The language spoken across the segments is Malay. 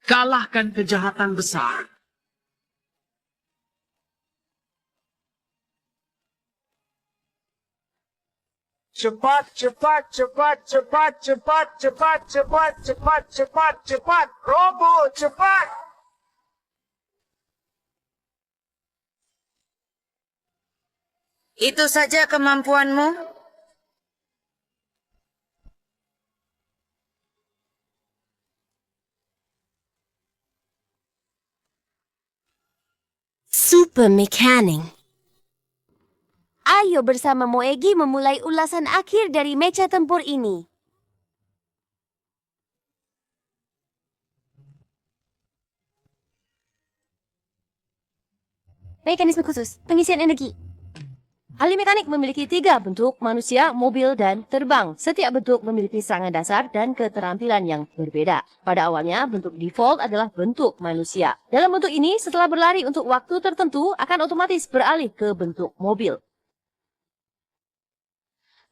Kalahkan kejahatan besar. Cepat, cepat, cepat, cepat, cepat, cepat, cepat, cepat, cepat, cepat, Robo, cepat! Itu saja kemampuanmu? Super Mechanic. Ayo bersama Moegi memulai ulasan akhir dari mecha tempur ini. Mekanisme khusus, pengisian energi. Ahli mekanik memiliki 3 bentuk, manusia, mobil, dan terbang. Setiap bentuk memiliki serangan dasar dan keterampilan yang berbeda. Pada awalnya, bentuk default adalah bentuk manusia. Dalam bentuk ini, setelah berlari untuk waktu tertentu, akan otomatis beralih ke bentuk mobil.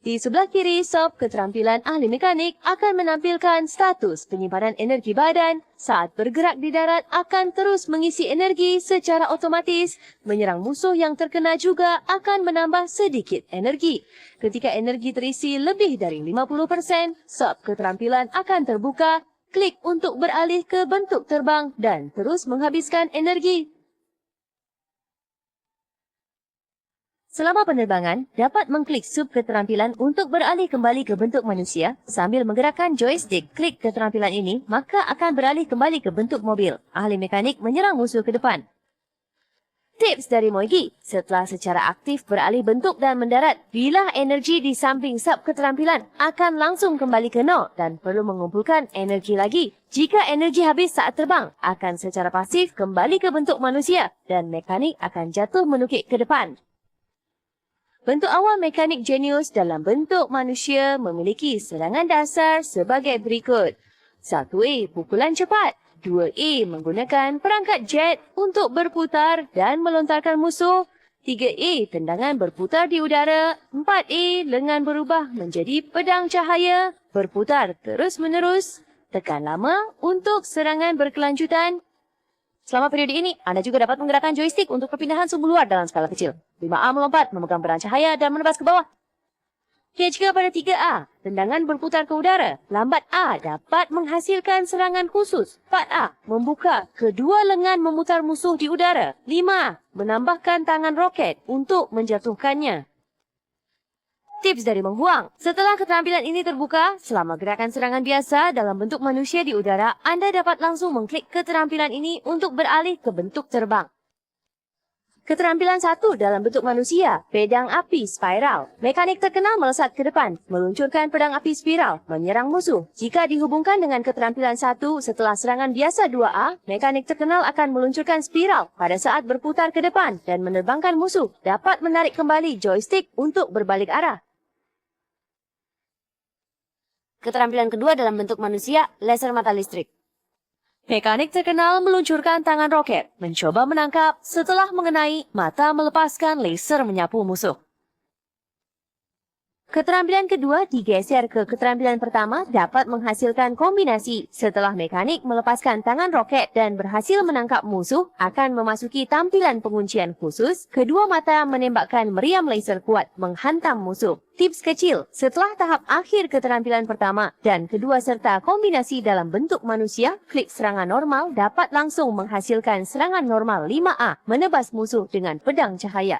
Di sebelah kiri, sub keterampilan ahli mekanik akan menampilkan status penyimpanan energi badan. Saat bergerak di darat akan terus mengisi energi secara otomatis. Menyerang musuh yang terkena juga akan menambah sedikit energi. Ketika energi terisi lebih dari 50%, sub keterampilan akan terbuka. Klik untuk beralih ke bentuk terbang dan terus menghabiskan energi. Selama penerbangan, dapat mengklik sub keterampilan untuk beralih kembali ke bentuk manusia. Sambil menggerakkan joystick klik keterampilan ini, maka akan beralih kembali ke bentuk mobil. Ahli mekanik menyerang musuh ke depan. Tips dari Moegi, setelah secara aktif beralih bentuk dan mendarat, bilah energi di samping sub keterampilan akan langsung kembali ke 0 dan perlu mengumpulkan energi lagi. Jika energi habis saat terbang, akan secara pasif kembali ke bentuk manusia dan mekanik akan jatuh menukik ke depan. Bentuk awal mekanik jenius dalam bentuk manusia memiliki serangan dasar sebagai berikut. 1A, pukulan cepat. 2A, menggunakan perangkat jet untuk berputar dan melontarkan musuh. 3A, tendangan berputar di udara. 4A, lengan berubah menjadi pedang cahaya, berputar terus-menerus. Tekan lama untuk serangan berkelanjutan. Selama periode ini, anda juga dapat menggerakkan joystick untuk perpindahan sumbu luar dalam skala kecil. 5A melompat, memegang pedang cahaya dan menebas ke bawah. Jika pada 3A, tendangan berputar ke udara. Lambat A dapat menghasilkan serangan khusus. 4A, membuka kedua lengan memutar musuh di udara. 5A, menambahkan tangan roket untuk menjatuhkannya. Tips dari Meng Huang. Setelah keterampilan ini terbuka, selama gerakan serangan biasa dalam bentuk manusia di udara, Anda dapat langsung mengklik keterampilan ini untuk beralih ke bentuk terbang. Keterampilan 1 dalam bentuk manusia, pedang api spiral. Mekanik terkenal melesat ke depan, meluncurkan pedang api spiral, menyerang musuh. Jika dihubungkan dengan keterampilan 1 setelah serangan biasa 2A, mekanik terkenal akan meluncurkan spiral pada saat berputar ke depan dan menerbangkan musuh. Dapat menarik kembali joystick untuk berbalik arah. Keterampilan kedua dalam bentuk manusia, laser mata listrik. Mekanik terkenal meluncurkan tangan roket, mencoba menangkap setelah mengenai mata melepaskan laser menyapu musuh. Keterampilan kedua digeser ke keterampilan pertama dapat menghasilkan kombinasi. Setelah mekanik melepaskan tangan roket dan berhasil menangkap musuh, akan memasuki tampilan penguncian khusus. Kedua mata menembakkan meriam laser kuat menghantam musuh. Tips kecil, setelah tahap akhir keterampilan pertama dan kedua serta kombinasi dalam bentuk manusia, klik serangan normal dapat langsung menghasilkan serangan normal 5A, menebas musuh dengan pedang cahaya.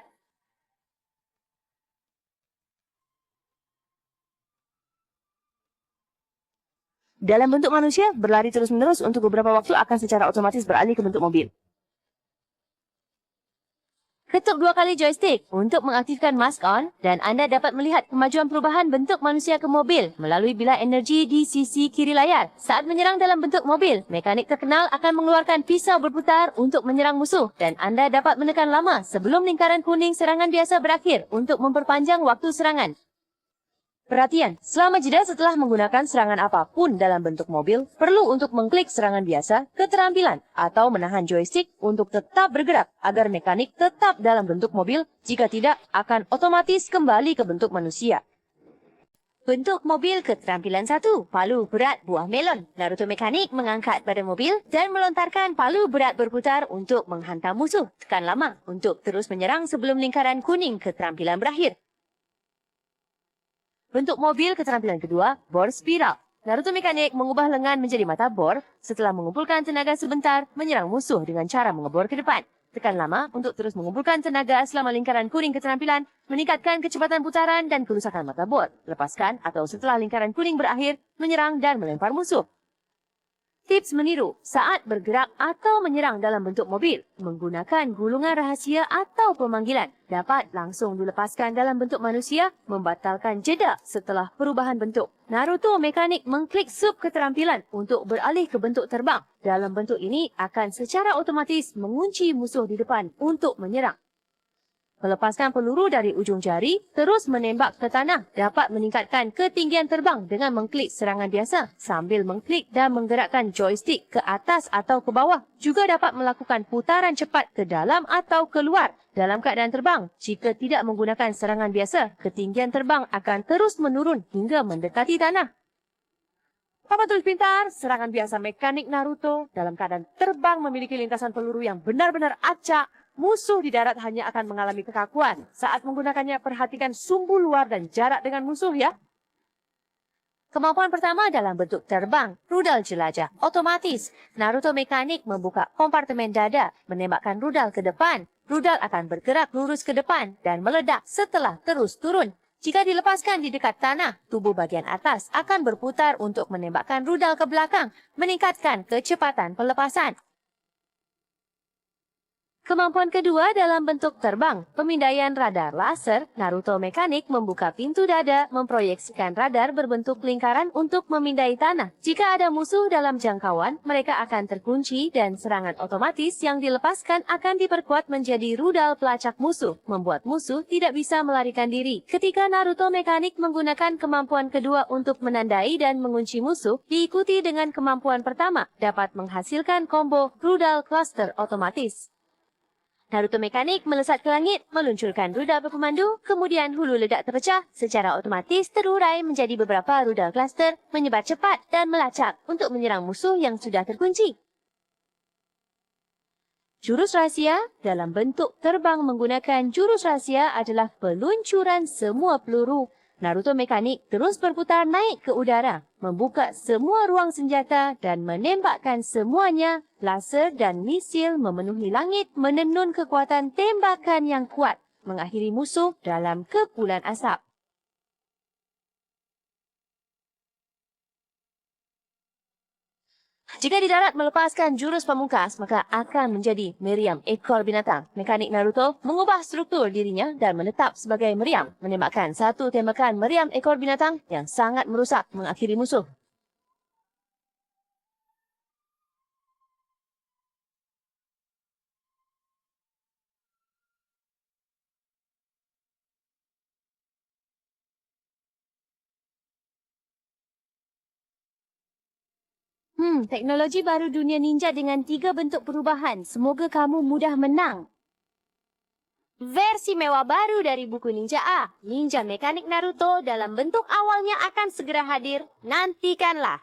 Dalam bentuk manusia, berlari terus-menerus untuk beberapa waktu akan secara otomatis beralih ke bentuk mobil. Ketuk 2 kali joystick untuk mengaktifkan mask on dan Anda dapat melihat kemajuan perubahan bentuk manusia ke mobil melalui bilah energi di sisi kiri layar. Saat menyerang dalam bentuk mobil, mekanik terkenal akan mengeluarkan pisau berputar untuk menyerang musuh dan Anda dapat menekan lama sebelum lingkaran kuning serangan biasa berakhir untuk memperpanjang waktu serangan. Perhatian, selama jeda setelah menggunakan serangan apapun dalam bentuk mobil, perlu untuk mengklik serangan biasa, keterampilan, atau menahan joystick untuk tetap bergerak agar mekanik tetap dalam bentuk mobil, jika tidak akan otomatis kembali ke bentuk manusia. Bentuk mobil keterampilan 1, palu berat buah melon. Naruto mekanik mengangkat badan mobil dan melontarkan palu berat berputar untuk menghantam musuh. Tekan lama untuk terus menyerang sebelum lingkaran kuning keterampilan berakhir. Bentuk mobil keterampilan kedua, bor spiral. Naruto mekanik mengubah lengan menjadi mata bor setelah mengumpulkan tenaga sebentar menyerang musuh dengan cara mengebor ke depan. Tekan lama untuk terus mengumpulkan tenaga selama lingkaran kuning keterampilan, meningkatkan kecepatan putaran dan kerusakan mata bor. Lepaskan atau setelah lingkaran kuning berakhir, menyerang dan melempar musuh. Tips meniru saat bergerak atau menyerang dalam bentuk mobil. Menggunakan gulungan rahasia atau pemanggilan dapat langsung dilepaskan dalam bentuk manusia, membatalkan jeda setelah perubahan bentuk. Naruto mekanik mengklik sub keterampilan untuk beralih ke bentuk terbang. Dalam bentuk ini akan secara otomatis mengunci musuh di depan untuk menyerang. Melepaskan peluru dari ujung jari, terus menembak ke tanah dapat meningkatkan ketinggian terbang dengan mengklik serangan biasa sambil mengklik dan menggerakkan joystick ke atas atau ke bawah. Juga dapat melakukan putaran cepat ke dalam atau keluar dalam keadaan terbang. Jika tidak menggunakan serangan biasa, ketinggian terbang akan terus menurun hingga mendekati tanah. Papan tulis pintar, serangan biasa mekanik Naruto dalam keadaan terbang memiliki lintasan peluru yang benar-benar acak. Musuh di darat hanya akan mengalami kekakuan. Saat menggunakannya, perhatikan sumbu luar dan jarak dengan musuh ya. Kemampuan pertama dalam bentuk terbang, rudal jelajah. Otomatis, Naruto mekanik membuka kompartemen dada, menembakkan rudal ke depan. Rudal akan bergerak lurus ke depan dan meledak setelah terus turun. Jika dilepaskan di dekat tanah, tubuh bagian atas akan berputar untuk menembakkan rudal ke belakang, meningkatkan kecepatan pelepasan. Kemampuan kedua dalam bentuk terbang, pemindaian radar laser. Naruto mekanik membuka pintu dada, memproyeksikan radar berbentuk lingkaran untuk memindai tanah. Jika ada musuh dalam jangkauan, mereka akan terkunci dan serangan otomatis yang dilepaskan akan diperkuat menjadi rudal pelacak musuh, membuat musuh tidak bisa melarikan diri. Ketika Naruto mekanik menggunakan kemampuan kedua untuk menandai dan mengunci musuh, diikuti dengan kemampuan pertama, dapat menghasilkan combo rudal cluster otomatis. Naruto mekanik melesat ke langit, meluncurkan rudal berpemandu, kemudian hulu ledak terpecah, secara otomatis terurai menjadi beberapa rudal cluster, menyebar cepat dan melacak untuk menyerang musuh yang sudah terkunci. Jurus rahasia dalam bentuk terbang menggunakan jurus rahasia adalah peluncuran semua peluru. Naruto mekanik terus berputar naik ke udara, membuka semua ruang senjata dan menembakkan semuanya. Laser dan misil memenuhi langit, menenun kekuatan tembakan yang kuat, mengakhiri musuh dalam kepulan asap. Jika di darat melepaskan jurus pamungkas, maka akan menjadi meriam ekor binatang. Mekanik Naruto mengubah struktur dirinya dan menetap sebagai meriam, menembakkan satu tembakan meriam ekor binatang yang sangat merusak, mengakhiri musuh. Teknologi baru dunia ninja dengan 3 bentuk perubahan. Semoga kamu mudah menang. Versi mewah baru dari buku Ninja A, Ninja Mekanik Naruto dalam bentuk awalnya akan segera hadir. Nantikanlah.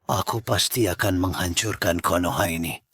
Aku pasti akan menghancurkan Konoha ini.